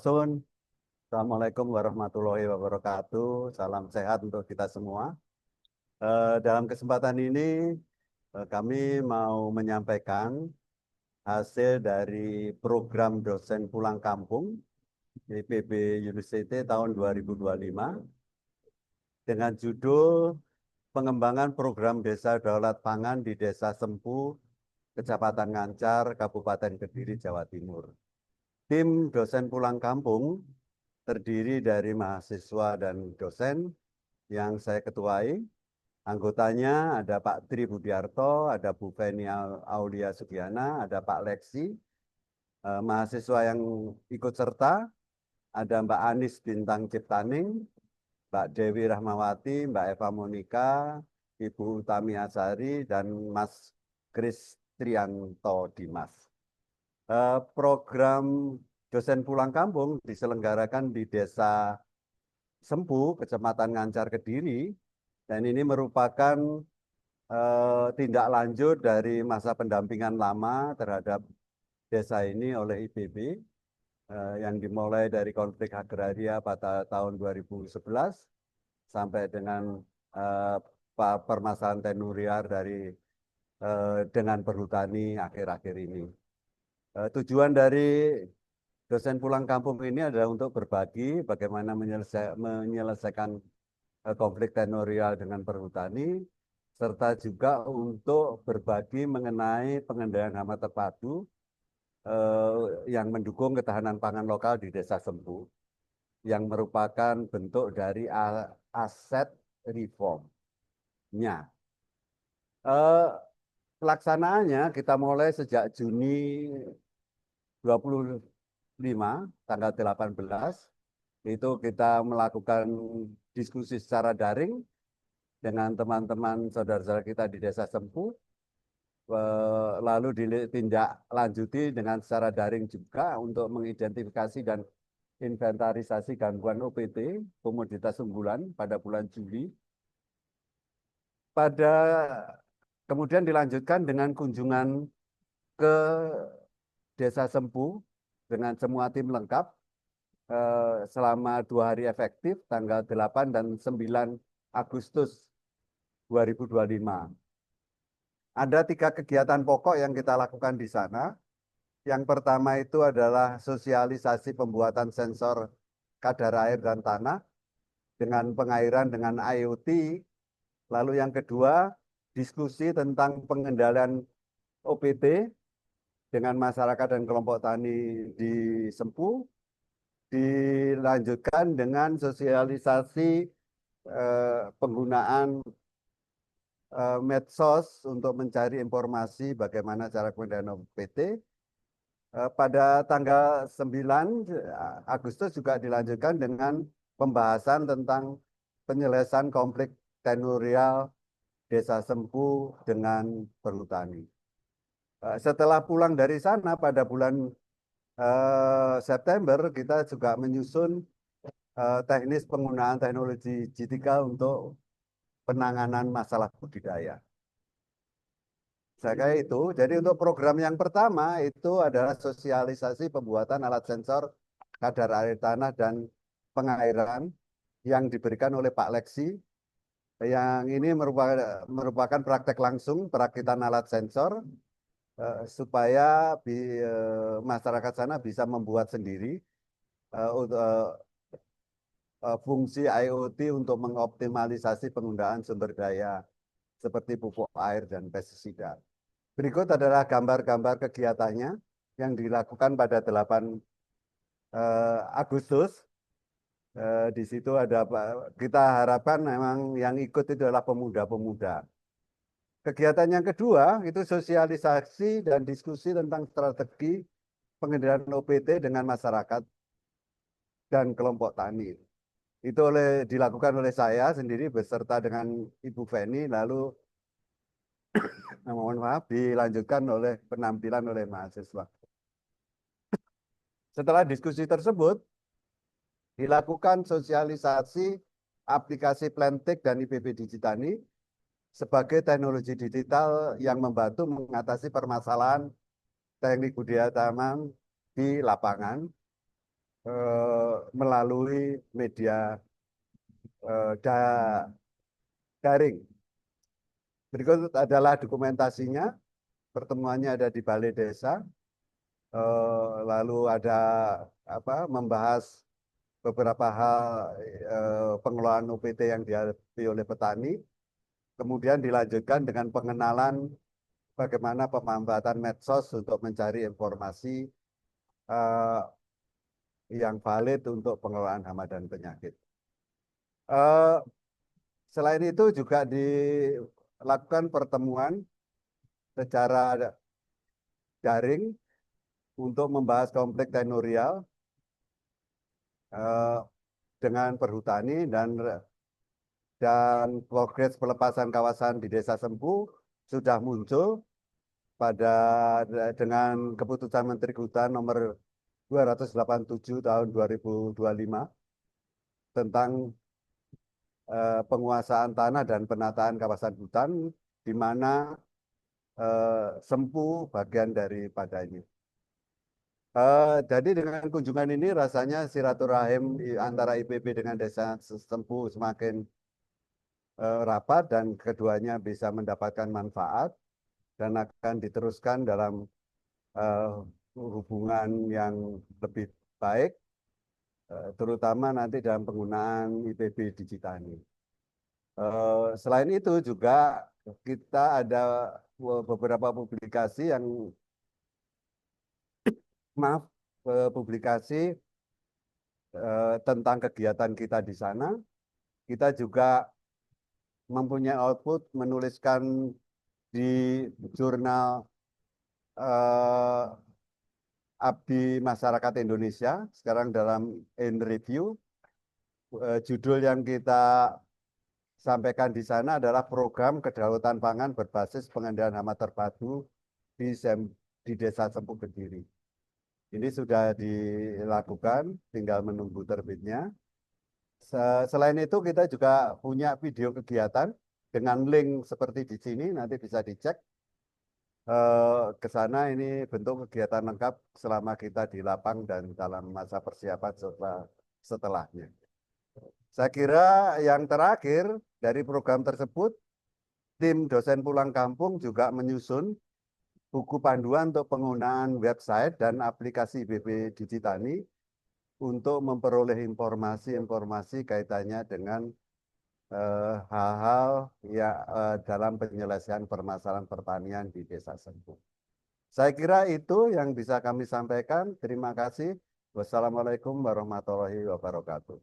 Sampurasun. Assalamualaikum warahmatullahi wabarakatuh. Salam sehat untuk kita semua. Dalam kesempatan ini, kami mau menyampaikan hasil dari program dosen pulang kampung IPB University tahun 2025 dengan judul Pengembangan Program Desa Daulat Pangan di Desa Sempu, Kecamatan Ngancar, Kabupaten Kediri, Jawa Timur. Tim dosen pulang kampung terdiri dari mahasiswa dan dosen yang saya ketuai. Anggotanya ada Pak Tri Budiarto, ada Bu Feni Aulia Sugiana, ada Pak Leksi. Mahasiswa yang ikut serta ada Mbak Anis Bintang Ciptaning, Mbak Dewi Rahmawati, Mbak Eva Monika, Ibu Utami Asari, dan Mas Kristianto Dimas. Program dosen pulang kampung diselenggarakan di Desa Sempu, Kecamatan Ngancar, Kediri, dan ini merupakan tindak lanjut dari masa pendampingan lama terhadap desa ini oleh IPB yang dimulai dari konflik agraria pada tahun 2011 sampai dengan permasalahan tenuriar dengan perhutani akhir-akhir ini. Tujuan dari dosen pulang kampung ini adalah untuk berbagi bagaimana menyelesaikan konflik tenurial dengan perhutani, serta juga untuk berbagi mengenai pengendalian hama terpadu yang mendukung ketahanan pangan lokal di Desa Sempu, yang merupakan bentuk dari aset reformnya. Pelaksanaannya kita mulai sejak Juni 25, tanggal 18, itu kita melakukan diskusi secara daring dengan teman-teman saudara-saudara kita di Desa Sempu, lalu ditindaklanjuti dengan secara daring juga untuk mengidentifikasi dan inventarisasi gangguan OPT, komoditas unggulan pada bulan Juli. Kemudian dilanjutkan dengan kunjungan ke Desa Sempu dengan semua tim lengkap selama 2 hari efektif, tanggal 8 dan 9 Agustus 2025. Ada 3 kegiatan pokok yang kita lakukan di sana. Yang pertama itu adalah sosialisasi pembuatan sensor kadar air dan tanah dengan pengairan dengan IoT. Lalu yang kedua, diskusi tentang pengendalian OPT dengan masyarakat dan kelompok tani di Sempu. Dilanjutkan dengan sosialisasi penggunaan medsos untuk mencari informasi bagaimana cara pengendalian OPT. Pada tanggal 9 Agustus juga dilanjutkan dengan pembahasan tentang penyelesaian konflik tenurial Desa Sempu dengan perhutani. Setelah pulang dari sana pada bulan September, kita juga menyusun teknis penggunaan teknologi digital untuk penanganan masalah budidaya. Saya kira itu. Jadi untuk program yang pertama itu adalah sosialisasi pembuatan alat sensor kadar air tanah dan pengairan yang diberikan oleh Pak Leksi. Yang ini merupakan praktek langsung perakitan alat sensor supaya masyarakat sana bisa membuat sendiri fungsi IoT untuk mengoptimalisasi penggunaan sumber daya seperti pupuk air dan pestisida. Berikut adalah gambar-gambar kegiatannya yang dilakukan pada 8 Agustus. Di situ ada, kita harapkan memang yang ikut itu adalah pemuda-pemuda. Kegiatan yang kedua itu sosialisasi dan diskusi tentang strategi pengendalian OPT dengan masyarakat dan kelompok tani. Itu dilakukan oleh saya sendiri beserta dengan Ibu Feni, lalu mohon maaf dilanjutkan oleh penampilan oleh mahasiswa. Setelah diskusi tersebut, dilakukan sosialisasi aplikasi Plantik dan IPB Digitani sebagai teknologi digital yang membantu mengatasi permasalahan teknik budidaya tanaman di lapangan. melalui media daring. Berikut adalah dokumentasinya. Pertemuannya ada di Balai Desa. Lalu ada membahas beberapa hal pengelolaan UPT yang dihadapi oleh petani. Kemudian dilanjutkan dengan pengenalan bagaimana pemanfaatan medsos untuk mencari informasi eh, yang valid untuk pengelolaan hama dan penyakit. Eh, Selain itu juga dilakukan pertemuan secara daring untuk membahas konflik tenurial eh, dengan perhutani dan progres pelepasan kawasan di Desa Sempu sudah muncul dengan keputusan Menteri Hutan nomor 287 tahun 2025 tentang penguasaan tanah dan penataan kawasan hutan, di mana Sempu bagian daripadanya. Jadi dengan kunjungan ini rasanya silaturahim antara IPB dengan Desa Sempu semakin rapat dan keduanya bisa mendapatkan manfaat dan akan diteruskan dalam hubungan yang lebih baik, terutama nanti dalam penggunaan IPB digital ini. Selain itu juga kita ada beberapa publikasi publikasi tentang kegiatan kita di sana. Kita juga mempunyai output menuliskan di jurnal Abdi Masyarakat Indonesia, sekarang dalam in review. Judul yang kita sampaikan di sana adalah program kedaulatan pangan berbasis pengendalian hama terpadu di Desa Sempu Kediri. Ini sudah dilakukan, tinggal menunggu terbitnya. Selain itu kita juga punya video kegiatan dengan link seperti di sini, nanti bisa dicek. Ke sana ini bentuk kegiatan lengkap selama kita di lapang dan dalam masa persiapan setelahnya. Saya kira yang terakhir dari program tersebut, tim dosen pulang kampung juga menyusun buku panduan untuk penggunaan website dan aplikasi IPB Digitani untuk memperoleh informasi-informasi kaitannya dengan hal-hal dalam penyelesaian permasalahan pertanian di Desa Sempu. Saya kira itu yang bisa kami sampaikan. Terima kasih. Wassalamualaikum warahmatullahi wabarakatuh.